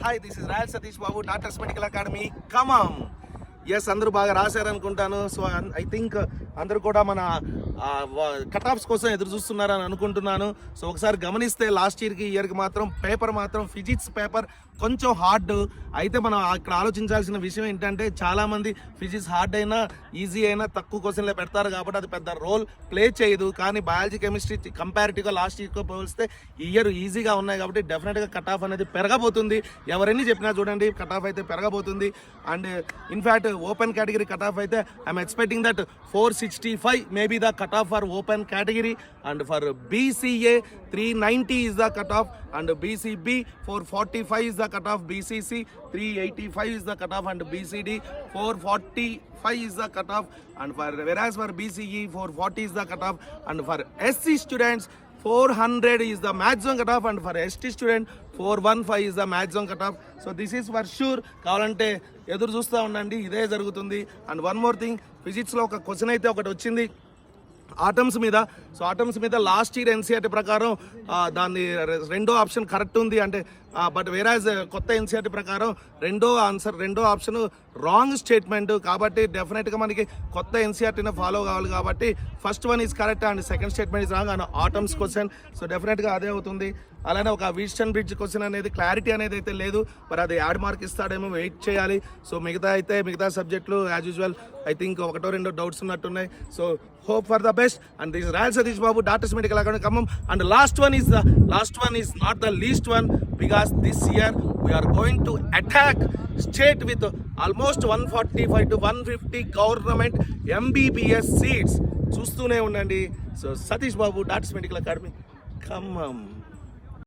Hi this is Royal Satish Babu, doctors medical academy Khammam. Yes, అందరూ బాగా రాశారనుకుంటాను. So I think అందరూ కూడా మన కట్ ఆఫ్స్ కోసం ఎదురు చూస్తున్నారని అనుకుంటున్నాను. సో ఒకసారి గమనిస్తే లాస్ట్ ఇయర్కి ఈ ఇయర్కి మాత్రం పేపర్ మాత్రం ఫిజిక్స్ పేపర్ కొంచెం హార్డ్. అయితే మనం ఇక్కడ ఆలోచించాల్సిన విషయం ఏంటంటే చాలామంది ఫిజిక్స్ హార్డ్ అయినా ఈజీ అయినా తక్కువ క్వశ్చన్లే పెడతారు కాబట్టి అది పెద్ద రోల్ ప్లే చేయదు. కానీ బయాలజీ కెమిస్ట్రీ కంపారిటివ్గా లాస్ట్ ఇయర్తో పోలిస్తే ఈ ఇయర్ ఈజీగా ఉన్నాయి కాబట్టి డెఫినెట్గా కట్ ఆఫ్ అనేది పెరగబోతుంది. ఎవరెన్ని చెప్పినా చూడండి కట్ ఆఫ్ అయితే పెరగబోతుంది. And in fact open category cut off అయితే I'm expecting that 465 may be the cutoff for open category, and for BCA 390 is the cutoff, and BCB 445 is the cutoff, BCC 385 is the cutoff, and BCD 445 is the cutoff, and whereas for BCE 440 is the cutoff, and for SC students 400 is the maximum cutoff, and for ST student 415 is the maximum cutoff. So this is for sure. కావాలంటే ఎదురు చూస్తూ ఉండండి, ఇదే జరుగుతుంది. And one more thing, ఫిజిక్స్లో ఒక question అయితే ఒకటి వచ్చింది ఆటమ్స్ మీద. సో ఆటమ్స్ మీద లాస్ట్ ఇయర్ ఎన్సీఆర్టీ ప్రకారం దాన్ని రెండో ఆప్షన్ కరెక్ట్ ఉంది అంటే, బట్ వేరాజ్ కొత్త ఎన్సీఆర్టీ ప్రకారం రెండో ఆప్షన్ రాంగ్ స్టేట్మెంట్. కాబట్టి డెఫినెట్గా మనకి కొత్త ఎన్సీఆర్టీని ఫాలో కావాలి కాబట్టి first one is correct and second statement is wrong and atoms question. So డెఫినెట్గా అదే అవుతుంది. అలానే ఒక వీస్టన్ బ్రిడ్జ్ క్వశ్చన్ అనేది క్లారిటీ అనేది అయితే లేదు, మరి అది యాడ్ మార్క్ ఇస్తాడేమో, వెయిట్ చేయాలి. సో మిగతా సబ్జెక్టులు యాజ్ యూజువల్ ఐ థింక్ ఒకటో రెండో డౌట్స్ ఉన్నట్టున్నాయి. So hope for the best, and this is Rayal Satish Babu, Doctors Medical Academy Khammam. And the last one is not the least one, because this year we are going to attack state with almost 145 to 150 government MBBS seats. చూస్తూనే ఉండండి. So Satish Babu, doctors medical academy Khammam.